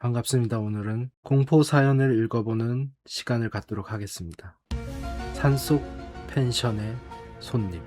반갑습니다. 오늘은 공포 사연을 읽어보는 시간을 갖도록 하겠습니다. 산속 펜션의 손님.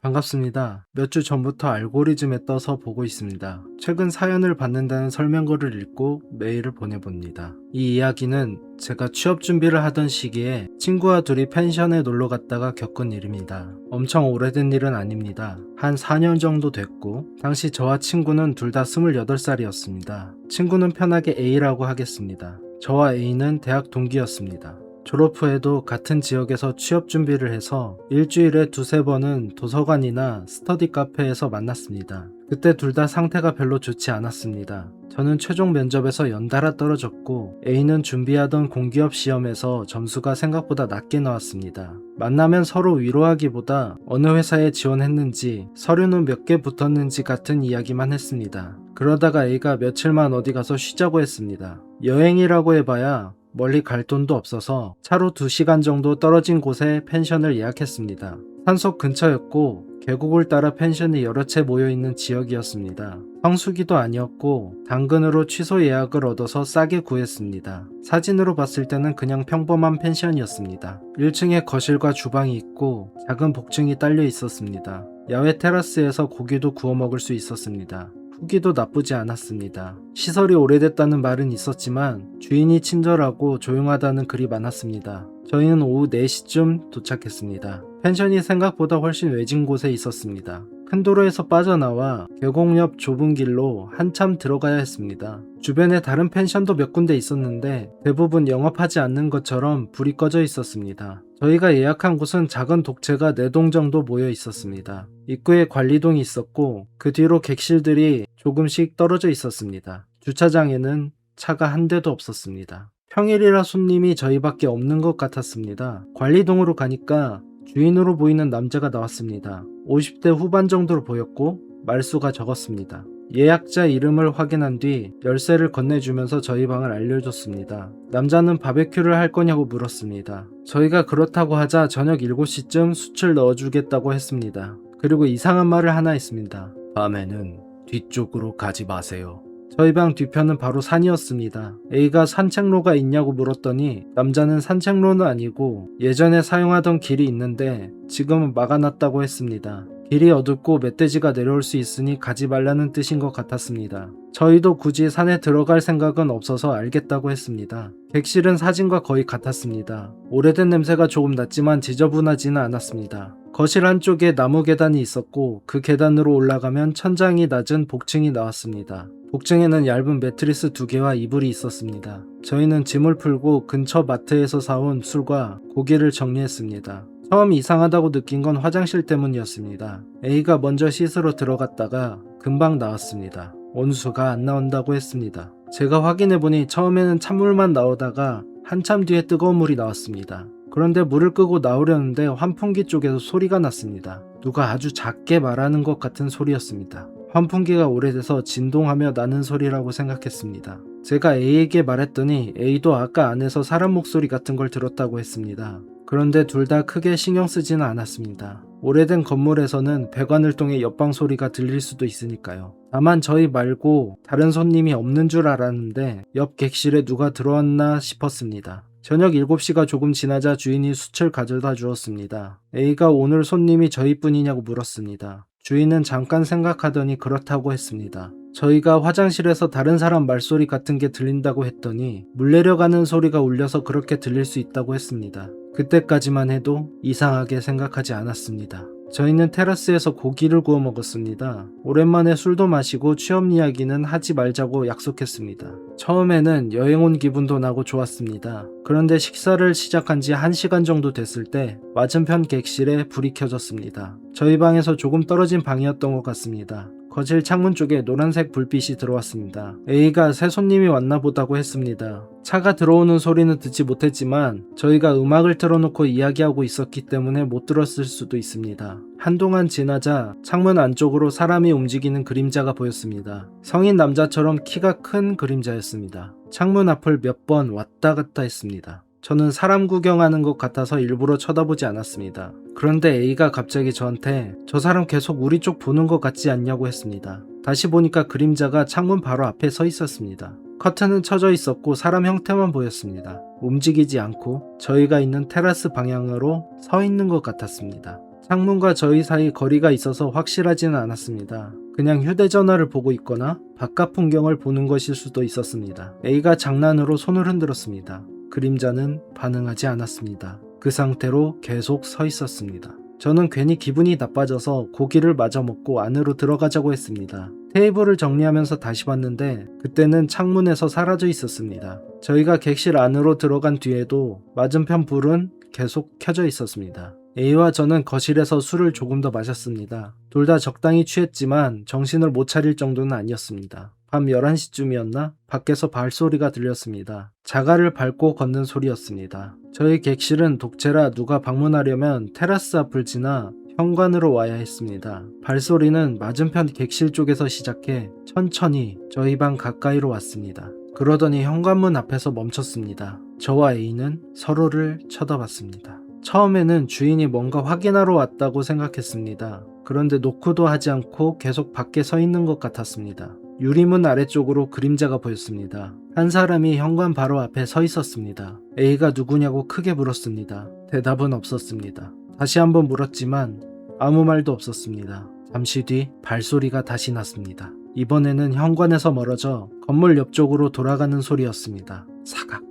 반갑습니다. 몇 주 전부터 알고리즘에 떠서 보고 있습니다. 최근 사연을 받는다는 설명글을 읽고 메일을 보내봅니다. 이 이야기는 제가 취업 준비를 하던 시기에 친구와 둘이 펜션에 놀러 갔다가 겪은 일입니다. 엄청 오래된 일은 아닙니다. 한 4년 정도 됐고, 당시 저와 친구는 둘 다 28살이었습니다. 친구는 편하게 A라고 하겠습니다. 저와 A는 대학 동기였습니다. 졸업 후에도 같은 지역에서 취업 준비를 해서 일주일에 두세 번은 도서관이나 스터디 카페에서 만났습니다. 그때 둘 다 상태가 별로 좋지 않았습니다. 저는 최종 면접에서 연달아 떨어졌고 A는 준비하던 공기업 시험에서 점수가 생각보다 낮게 나왔습니다. 만나면 서로 위로하기보다 어느 회사에 지원했는지 서류는 몇 개 붙었는지 같은 이야기만 했습니다. 그러다가 A가 며칠만 어디 가서 쉬자고 했습니다. 여행이라고 해봐야 멀리 갈 돈도 없어서 차로 2시간 정도 떨어진 곳에 펜션을 예약했습니다. 산속 근처였고 계곡을 따라 펜션이 여러 채 모여있는 지역이었습니다. 성수기도 아니었고 당근으로 취소 예약을 얻어서 싸게 구했습니다. 사진으로 봤을 때는 그냥 평범한 펜션이었습니다. 1층에 거실과 주방이 있고 작은 복층이 딸려 있었습니다. 야외 테라스에서 고기도 구워 먹을 수 있었습니다. 후기도 나쁘지 않았습니다. 시설이 오래됐다는 말은 있었지만 주인이 친절하고 조용하다는 글이 많았습니다. 저희는 오후 4시쯤 도착했습니다. 펜션이 생각보다 훨씬 외진 곳에 있었습니다. 큰 도로에서 빠져나와 계곡 옆 좁은 길로 한참 들어가야 했습니다. 주변에 다른 펜션도 몇 군데 있었는데 대부분 영업하지 않는 것처럼 불이 꺼져 있었습니다. 저희가 예약한 곳은 작은 독채가 4동 정도 모여 있었습니다. 입구에 관리동이 있었고 그 뒤로 객실들이 조금씩 떨어져 있었습니다. 주차장에는 차가 한 대도 없었습니다. 평일이라 손님이 저희밖에 없는 것 같았습니다. 관리동으로 가니까 주인으로 보이는 남자가 나왔습니다. 50대 후반 정도로 보였고 말수가 적었습니다. 예약자 이름을 확인한 뒤 열쇠를 건네주면서 저희 방을 알려줬습니다. 남자는 바베큐를 할 거냐고 물었습니다. 저희가 그렇다고 하자 저녁 7시쯤 숯을 넣어주겠다고 했습니다. 그리고 이상한 말을 하나 했습니다. 밤에는 뒤쪽으로 가지 마세요. 저희 방 뒤편은 바로 산이었습니다. A가 산책로가 있냐고 물었더니 남자는 산책로는 아니고 예전에 사용하던 길이 있는데 지금은 막아놨다고 했습니다. 길이 어둡고 멧돼지가 내려올 수 있으니 가지 말라는 뜻인 것 같았습니다. 저희도 굳이 산에 들어갈 생각은 없어서 알겠다고 했습니다. 객실은 사진과 거의 같았습니다. 오래된 냄새가 조금 났지만 지저분하지는 않았습니다. 거실 한쪽에 나무 계단이 있었고 그 계단으로 올라가면 천장이 낮은 복층이 나왔습니다. 복층에는 얇은 매트리스 2개와 이불이 있었습니다. 저희는 짐을 풀고 근처 마트에서 사온 술과 고기를 정리했습니다. 처음 이상하다고 느낀 건 화장실 때문이었습니다. A가 먼저 씻으러 들어갔다가 금방 나왔습니다. 온수가 안 나온다고 했습니다. 제가 확인해보니 처음에는 찬물만 나오다가 한참 뒤에 뜨거운 물이 나왔습니다. 그런데 물을 끄고 나오려는데 환풍기 쪽에서 소리가 났습니다. 누가 아주 작게 말하는 것 같은 소리였습니다. 환풍기가 오래돼서 진동하며 나는 소리라고 생각했습니다. 제가 A에게 말했더니 A도 아까 안에서 사람 목소리 같은 걸 들었다고 했습니다. 그런데 둘 다 크게 신경 쓰지는 않았습니다. 오래된 건물에서는 배관을 통해 옆방 소리가 들릴 수도 있으니까요. 다만 저희 말고 다른 손님이 없는 줄 알았는데 옆 객실에 누가 들어왔나 싶었습니다. 저녁 7시가 조금 지나자 주인이 숯을 가져다 주었습니다. A가 오늘 손님이 저희뿐이냐고 물었습니다. 주인은 잠깐 생각하더니 그렇다고 했습니다. 저희가 화장실에서 다른 사람 말소리 같은 게 들린다고 했더니 물 내려가는 소리가 울려서 그렇게 들릴 수 있다고 했습니다. 그때까지만 해도 이상하게 생각하지 않았습니다. 저희는 테라스에서 고기를 구워 먹었습니다. 오랜만에 술도 마시고 취업 이야기는 하지 말자고 약속했습니다. 처음에는 여행 온 기분도 나고 좋았습니다. 그런데 식사를 시작한 지 1시간 정도 됐을 때 맞은편 객실에 불이 켜졌습니다. 저희 방에서 조금 떨어진 방이었던 것 같습니다. 거실 창문 쪽에 노란색 불빛이 들어왔습니다. A가 새 손님이 왔나 보다고 했습니다. 차가 들어오는 소리는 듣지 못했지만 저희가 음악을 틀어놓고 이야기하고 있었기 때문에 못 들었을 수도 있습니다. 한동안 지나자 창문 안쪽으로 사람이 움직이는 그림자가 보였습니다. 성인 남자처럼 키가 큰 그림자였습니다. 창문 앞을 몇 번 왔다 갔다 했습니다. 저는 사람 구경하는 것 같아서 일부러 쳐다보지 않았습니다. 그런데 A가 갑자기 저한테 저 사람 계속 우리 쪽 보는 것 같지 않냐고 했습니다. 다시 보니까 그림자가 창문 바로 앞에 서 있었습니다. 커튼은 쳐져 있었고 사람 형태만 보였습니다. 움직이지 않고 저희가 있는 테라스 방향으로 서 있는 것 같았습니다. 창문과 저희 사이 거리가 있어서 확실하지는 않았습니다. 그냥 휴대전화를 보고 있거나 바깥 풍경을 보는 것일 수도 있었습니다. A가 장난으로 손을 흔들었습니다. 그림자는 반응하지 않았습니다. 그 상태로 계속 서 있었습니다. 저는 괜히 기분이 나빠져서 고기를 마저 먹고 안으로 들어가자고 했습니다. 테이블을 정리하면서 다시 봤는데 그때는 창문에서 사라져 있었습니다. 저희가 객실 안으로 들어간 뒤에도 맞은편 불은 계속 켜져 있었습니다. A와 저는 거실에서 술을 조금 더 마셨습니다. 둘 다 적당히 취했지만 정신을 못 차릴 정도는 아니었습니다. 밤 11시쯤이었나? 밖에서 발소리가 들렸습니다. 자갈을 밟고 걷는 소리였습니다. 저희 객실은 독채라 누가 방문하려면 테라스 앞을 지나 현관으로 와야 했습니다. 발소리는 맞은편 객실 쪽에서 시작해 천천히 저희 방 가까이로 왔습니다. 그러더니 현관문 앞에서 멈췄습니다. 저와 A는 서로를 쳐다봤습니다. 처음에는 주인이 뭔가 확인하러 왔다고 생각했습니다. 그런데 노크도 하지 않고 계속 밖에 서 있는 것 같았습니다. 유리문 아래쪽으로 그림자가 보였습니다. 한 사람이 현관 바로 앞에 서 있었습니다. A가 누구냐고 크게 물었습니다. 대답은 없었습니다. 다시 한번 물었지만 아무 말도 없었습니다. 잠시 뒤 발소리가 다시 났습니다. 이번에는 현관에서 멀어져 건물 옆쪽으로 돌아가는 소리였습니다. 사각,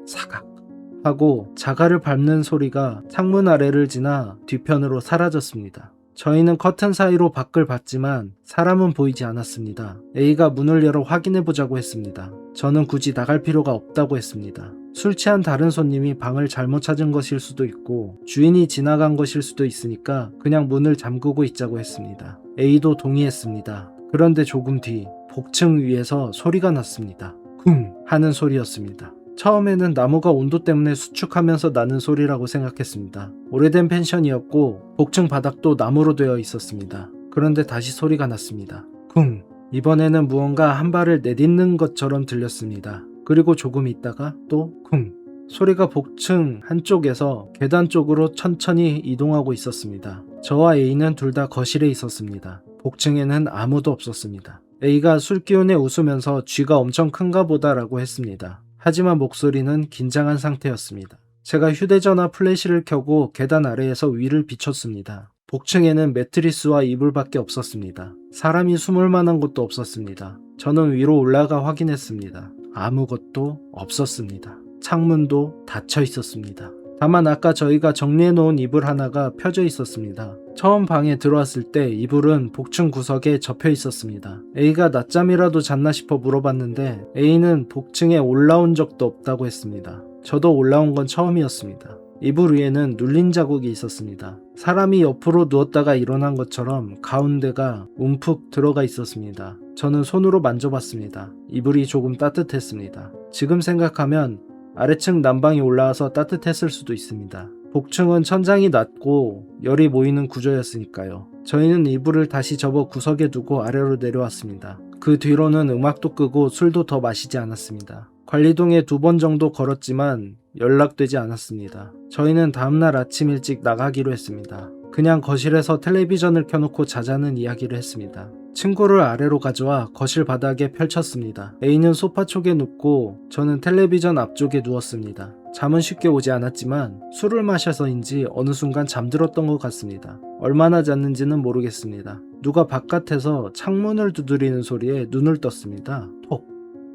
사각 하고 자갈을 밟는 소리가 창문 아래를 지나 뒤편으로 사라졌습니다. 저희는 커튼 사이로 밖을 봤지만 사람은 보이지 않았습니다. A가 문을 열어 확인해보자고 했습니다. 저는 굳이 나갈 필요가 없다고 했습니다. 술 취한 다른 손님이 방을 잘못 찾은 것일 수도 있고 주인이 지나간 것일 수도 있으니까 그냥 문을 잠그고 있자고 했습니다. A도 동의했습니다. 그런데 조금 뒤 복층 위에서 소리가 났습니다. 쿵 하는 소리였습니다. 처음에는 나무가 온도 때문에 수축하면서 나는 소리라고 생각했습니다. 오래된 펜션이었고 복층 바닥도 나무로 되어 있었습니다. 그런데 다시 소리가 났습니다. 쿵! 이번에는 무언가 한 발을 내딛는 것처럼 들렸습니다. 그리고 조금 있다가 또 쿵! 소리가 복층 한쪽에서 계단 쪽으로 천천히 이동하고 있었습니다. 저와 A는 둘 다 거실에 있었습니다. 복층에는 아무도 없었습니다. A가 술 기운에 웃으면서 쥐가 엄청 큰가 보다라고 했습니다. 하지만 목소리는 긴장한 상태였습니다. 제가 휴대전화 플래시를 켜고 계단 아래에서 위를 비췄습니다. 복층에는 매트리스와 이불밖에 없었습니다. 사람이 숨을 만한 곳도 없었습니다. 저는 위로 올라가 확인했습니다. 아무것도 없었습니다. 창문도 닫혀 있었습니다. 다만 아까 저희가 정리해놓은 이불 하나가 펴져 있었습니다. 처음 방에 들어왔을 때 이불은 복층 구석에 접혀 있었습니다. A가 낮잠이라도 잤나 싶어 물어봤는데 A는 복층에 올라온 적도 없다고 했습니다. 저도 올라온 건 처음이었습니다. 이불 위에는 눌린 자국이 있었습니다. 사람이 옆으로 누웠다가 일어난 것처럼 가운데가 움푹 들어가 있었습니다. 저는 손으로 만져봤습니다. 이불이 조금 따뜻했습니다. 지금 생각하면 아래층 난방이 올라와서 따뜻했을 수도 있습니다. 복층은 천장이 낮고 열이 모이는 구조였으니까요. 저희는 이불을 다시 접어 구석에 두고 아래로 내려왔습니다. 그 뒤로는 음악도 끄고 술도 더 마시지 않았습니다. 관리동에 2번 정도 걸었지만 연락되지 않았습니다. 저희는 다음날 아침 일찍 나가기로 했습니다. 그냥 거실에서 텔레비전을 켜놓고 자자는 이야기를 했습니다. 친구를 아래로 가져와 거실 바닥에 펼쳤습니다. A는 소파 쪽에 눕고 저는 텔레비전 앞쪽에 누웠습니다. 잠은 쉽게 오지 않았지만 술을 마셔서인지 어느 순간 잠들었던 것 같습니다. 얼마나 잤는지는 모르겠습니다. 누가 바깥에서 창문을 두드리는 소리에 눈을 떴습니다. 톡,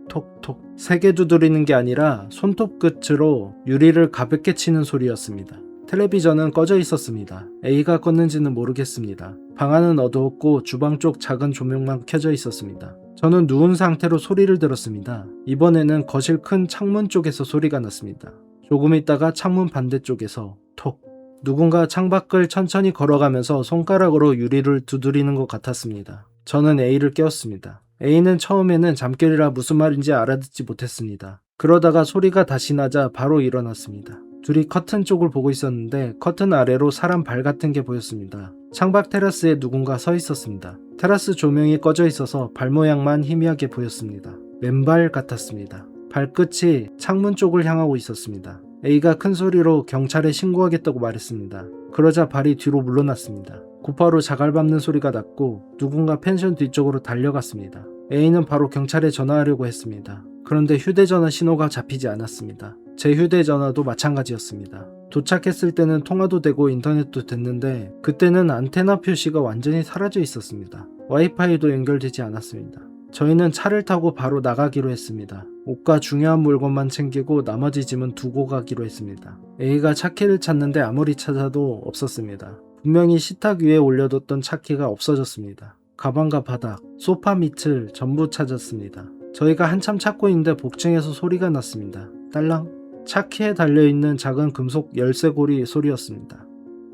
톡톡. 세게 두드리는 게 아니라 손톱 끝으로 유리를 가볍게 치는 소리였습니다. 텔레비전은 꺼져 있었습니다. A가 껐는지는 모르겠습니다. 방 안은 어두웠고 주방 쪽 작은 조명만 켜져 있었습니다. 저는 누운 상태로 소리를 들었습니다. 이번에는 거실 큰 창문 쪽에서 소리가 났습니다. 조금 있다가 창문 반대쪽에서 톡. 누군가 창밖을 천천히 걸어가면서 손가락으로 유리를 두드리는 것 같았습니다. 저는 A를 깨웠습니다. A는 처음에는 잠결이라 무슨 말인지 알아듣지 못했습니다. 그러다가 소리가 다시 나자 바로 일어났습니다. 둘이 커튼 쪽을 보고 있었는데 커튼 아래로 사람 발 같은 게 보였습니다. 창밖 테라스에 누군가 서 있었습니다. 테라스 조명이 꺼져 있어서 발 모양만 희미하게 보였습니다. 맨발 같았습니다. 발끝이 창문 쪽을 향하고 있었습니다. A가 큰 소리로 경찰에 신고하겠다고 말했습니다. 그러자 발이 뒤로 물러났습니다. 곧바로 자갈 밟는 소리가 났고 누군가 펜션 뒤쪽으로 달려갔습니다. A는 바로 경찰에 전화하려고 했습니다. 그런데 휴대전화 신호가 잡히지 않았습니다. 제 휴대전화도 마찬가지였습니다. 도착했을 때는 통화도 되고 인터넷도 됐는데 그때는 안테나 표시가 완전히 사라져 있었습니다. 와이파이도 연결되지 않았습니다. 저희는 차를 타고 바로 나가기로 했습니다. 옷과 중요한 물건만 챙기고 나머지 짐은 두고 가기로 했습니다. A가 차키를 찾는데 아무리 찾아도 없었습니다. 분명히 식탁 위에 올려뒀던 차키가 없어졌습니다. 가방과 바닥, 소파 밑을 전부 찾았습니다. 저희가 한참 찾고 있는데 복층에서 소리가 났습니다. 딸랑. 차키에 달려있는 작은 금속 열쇠고리 소리였습니다.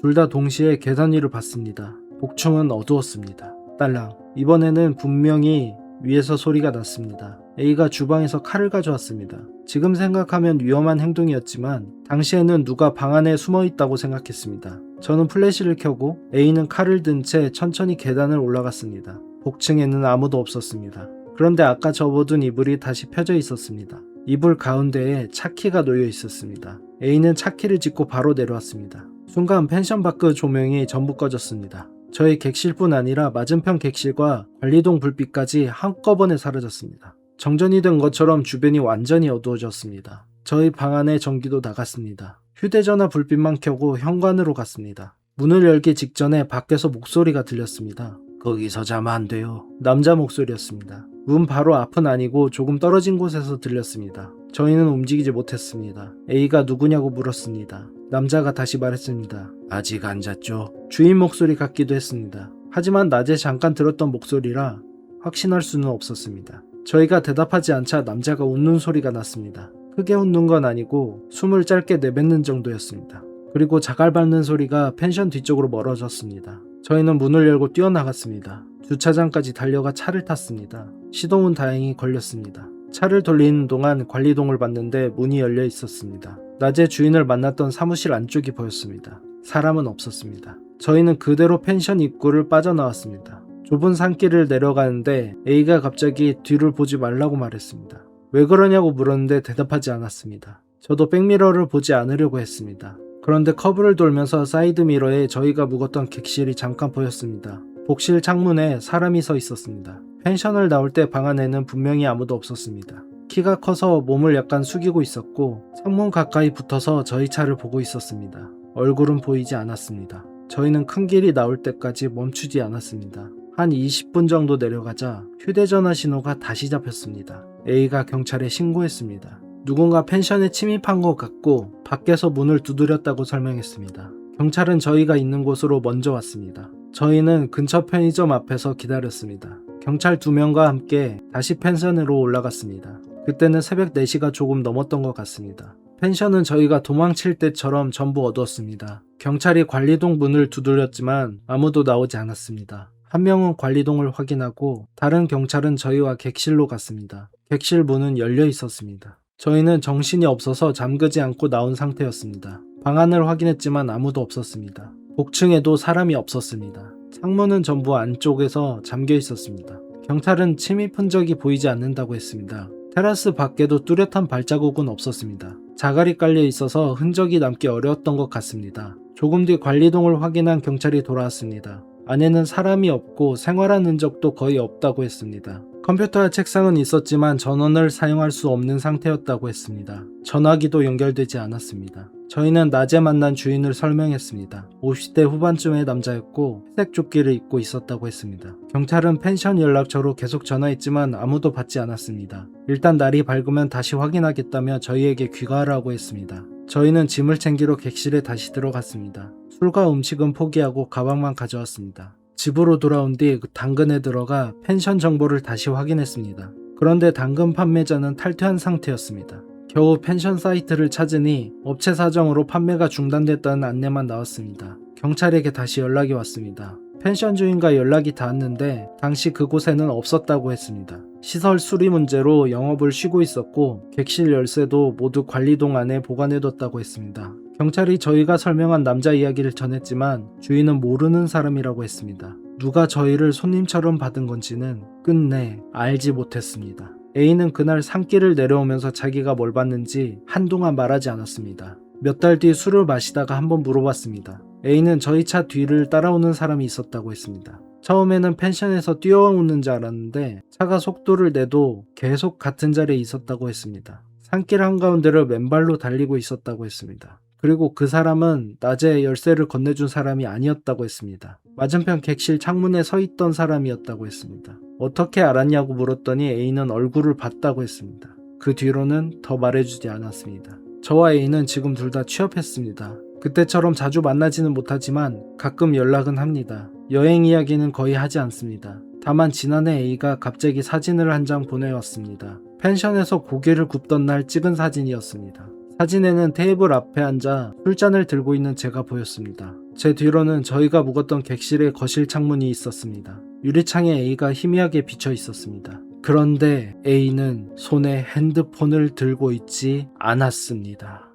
둘 다 동시에 계단 위를 봤습니다. 복층은 어두웠습니다. 딸랑. 이번에는 분명히 위에서 소리가 났습니다. A가 주방에서 칼을 가져왔습니다. 지금 생각하면 위험한 행동이었지만 당시에는 누가 방 안에 숨어 있다고 생각했습니다. 저는 플래시를 켜고 A는 칼을 든 채 천천히 계단을 올라갔습니다. 복층에는 아무도 없었습니다. 그런데 아까 접어둔 이불이 다시 펴져 있었습니다. 이불 가운데에 차키가 놓여 있었습니다. A는 차키를 짚고 바로 내려왔습니다. 순간 펜션 밖의 조명이 전부 꺼졌습니다. 저희 객실뿐 아니라 맞은편 객실과 관리동 불빛까지 한꺼번에 사라졌습니다. 정전이 된 것처럼 주변이 완전히 어두워졌습니다. 저희 방 안에 전기도 나갔습니다. 휴대전화 불빛만 켜고 현관으로 갔습니다. 문을 열기 직전에 밖에서 목소리가 들렸습니다. 거기서 자면 안 돼요. 남자 목소리였습니다. 문 바로 앞은 아니고 조금 떨어진 곳에서 들렸습니다. 저희는 움직이지 못했습니다. A가 누구냐고 물었습니다. 남자가 다시 말했습니다. 아직 안 잤죠? 주인 목소리 같기도 했습니다. 하지만 낮에 잠깐 들었던 목소리라 확신할 수는 없었습니다. 저희가 대답하지 않자 남자가 웃는 소리가 났습니다. 크게 웃는 건 아니고 숨을 짧게 내뱉는 정도였습니다. 그리고 자갈 밟는 소리가 펜션 뒤쪽으로 멀어졌습니다. 저희는 문을 열고 뛰어나갔습니다. 주차장까지 달려가 차를 탔습니다. 시동은 다행히 걸렸습니다. 차를 돌리는 동안 관리동을 봤는데 문이 열려 있었습니다. 낮에 주인을 만났던 사무실 안쪽이 보였습니다. 사람은 없었습니다. 저희는 그대로 펜션 입구를 빠져나왔습니다. 좁은 산길을 내려가는데 A가 갑자기 뒤를 보지 말라고 말했습니다. 왜 그러냐고 물었는데 대답하지 않았습니다. 저도 백미러를 보지 않으려고 했습니다. 그런데 커브를 돌면서 사이드미러에 저희가 묵었던 객실이 잠깐 보였습니다. 복실 창문에 사람이 서 있었습니다. 펜션을 나올 때 방 안에는 분명히 아무도 없었습니다. 키가 커서 몸을 약간 숙이고 있었고 창문 가까이 붙어서 저희 차를 보고 있었습니다. 얼굴은 보이지 않았습니다. 저희는 큰 길이 나올 때까지 멈추지 않았습니다. 한 20분 정도 내려가자 휴대전화 신호가 다시 잡혔습니다. A가 경찰에 신고했습니다. 누군가 펜션에 침입한 것 같고 밖에서 문을 두드렸다고 설명했습니다. 경찰은 저희가 있는 곳으로 먼저 왔습니다. 저희는 근처 편의점 앞에서 기다렸습니다. 경찰 2명과 함께 다시 펜션으로 올라갔습니다. 그때는 새벽 4시가 조금 넘었던 것 같습니다. 펜션은 저희가 도망칠 때처럼 전부 어두웠습니다. 경찰이 관리동 문을 두드렸지만 아무도 나오지 않았습니다. 한 명은 관리동을 확인하고 다른 경찰은 저희와 객실로 갔습니다. 객실 문은 열려 있었습니다. 저희는 정신이 없어서 잠그지 않고 나온 상태였습니다. 방 안을 확인했지만 아무도 없었습니다. 복층에도 사람이 없었습니다. 창문은 전부 안쪽에서 잠겨 있었습니다. 경찰은 침입 흔적이 보이지 않는다고 했습니다. 테라스 밖에도 뚜렷한 발자국은 없었습니다. 자갈이 깔려 있어서 흔적이 남기 어려웠던 것 같습니다. 조금 뒤 관리동을 확인한 경찰이 돌아왔습니다. 안에는 사람이 없고 생활한 흔적도 거의 없다고 했습니다. 컴퓨터와 책상은 있었지만 전원을 사용할 수 없는 상태였다고 했습니다. 전화기도 연결되지 않았습니다. 저희는 낮에 만난 주인을 설명했습니다. 50대 후반쯤의 남자였고 회색 조끼를 입고 있었다고 했습니다. 경찰은 펜션 연락처로 계속 전화했지만 아무도 받지 않았습니다. 일단 날이 밝으면 다시 확인하겠다며 저희에게 귀가하라고 했습니다. 저희는 짐을 챙기러 객실에 다시 들어갔습니다. 술과 음식은 포기하고 가방만 가져왔습니다. 집으로 돌아온 뒤 당근에 들어가 펜션 정보를 다시 확인했습니다. 그런데 당근 판매자는 탈퇴한 상태였습니다. 겨우 펜션 사이트를 찾으니 업체 사정으로 판매가 중단됐다는 안내만 나왔습니다. 경찰에게 다시 연락이 왔습니다. 펜션 주인과 연락이 닿았는데 당시 그곳에는 없었다고 했습니다. 시설 수리 문제로 영업을 쉬고 있었고 객실 열쇠도 모두 관리동 안에 보관해뒀다고 했습니다. 경찰이 저희가 설명한 남자 이야기를 전했지만 주인은 모르는 사람이라고 했습니다. 누가 저희를 손님처럼 받은 건지는 끝내 알지 못했습니다. A는 그날 산길을 내려오면서 자기가 뭘 봤는지 한동안 말하지 않았습니다. 몇 달 뒤 술을 마시다가 한번 물어봤습니다. A는 저희 차 뒤를 따라오는 사람이 있었다고 했습니다. 처음에는 펜션에서 뛰어오는 줄 알았는데 차가 속도를 내도 계속 같은 자리에 있었다고 했습니다. 산길 한가운데를 맨발로 달리고 있었다고 했습니다. 그리고 그 사람은 낮에 열쇠를 건네준 사람이 아니었다고 했습니다. 맞은편 객실 창문에 서 있던 사람이었다고 했습니다. 어떻게 알았냐고 물었더니 A는 얼굴을 봤다고 했습니다. 그 뒤로는 더 말해주지 않았습니다. 저와 A는 지금 둘 다 취업했습니다. 그때처럼 자주 만나지는 못하지만 가끔 연락은 합니다. 여행 이야기는 거의 하지 않습니다. 다만 지난해 A가 갑자기 사진을 한 장 보내왔습니다. 펜션에서 고개를 굽던 날 찍은 사진이었습니다. 사진에는 테이블 앞에 앉아 술잔을 들고 있는 제가 보였습니다. 제 뒤로는 저희가 묵었던 객실의 거실 창문이 있었습니다. 유리창에 A가 희미하게 비쳐 있었습니다. 그런데 A는 손에 핸드폰을 들고 있지 않았습니다.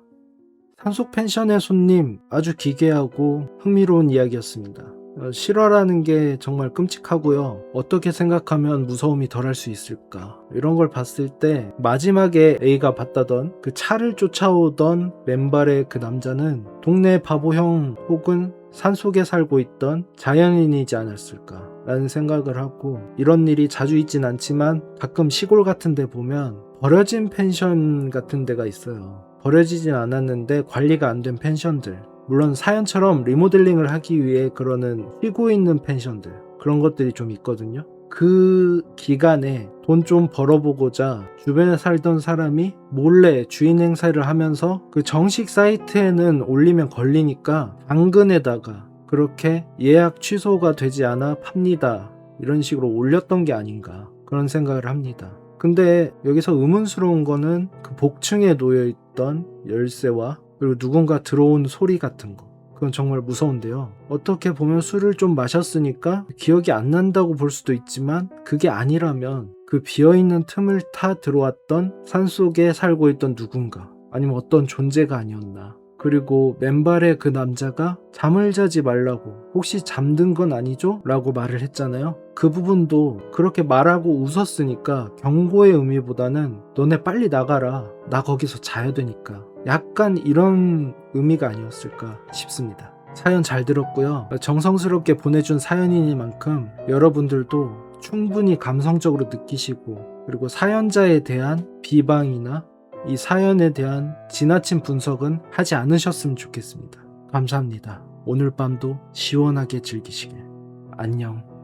산속 펜션의 손님, 아주 기괴하고 흥미로운 이야기였습니다. 실화라는 게 정말 끔찍하고요. 어떻게 생각하면 무서움이 덜할 수 있을까? 이런 걸 봤을 때 마지막에 A가 봤다던 그 차를 쫓아오던 맨발의 그 남자는 동네 바보형 혹은 산속에 살고 있던 자연인이지 않았을까 라는 생각을 하고, 이런 일이 자주 있진 않지만 가끔 시골 같은 데 보면 버려진 펜션 같은 데가 있어요. 버려지진 않았는데 관리가 안 된 펜션들, 물론 사연처럼 리모델링을 하기 위해 그러는 쉬고 있는 펜션들, 그런 것들이 좀 있거든요. 그 기간에 돈 좀 벌어보고자 주변에 살던 사람이 몰래 주인 행세를 하면서 그 정식 사이트에는 올리면 걸리니까 당근에다가 그렇게 예약 취소가 되지 않아 팝니다, 이런 식으로 올렸던 게 아닌가 그런 생각을 합니다. 근데 여기서 의문스러운 거는 그 복층에 놓여있던 열쇠와 그리고 누군가 들어온 소리 같은 거, 그건 정말 무서운데요. 어떻게 보면 술을 좀 마셨으니까 기억이 안 난다고 볼 수도 있지만, 그게 아니라면 그 비어있는 틈을 타 들어왔던 산속에 살고 있던 누군가, 아니면 어떤 존재가 아니었나. 그리고 맨발의 그 남자가 잠을 자지 말라고, 혹시 잠든 건 아니죠? 라고 말을 했잖아요. 그 부분도 그렇게 말하고 웃었으니까 경고의 의미보다는 너네 빨리 나가라, 나 거기서 자야 되니까, 약간 이런 의미가 아니었을까 싶습니다. 사연 잘 들었고요. 정성스럽게 보내준 사연이니만큼 여러분들도 충분히 감성적으로 느끼시고, 그리고 사연자에 대한 비방이나 이 사연에 대한 지나친 분석은 하지 않으셨으면 좋겠습니다. 감사합니다. 오늘 밤도 시원하게 즐기시길. 안녕.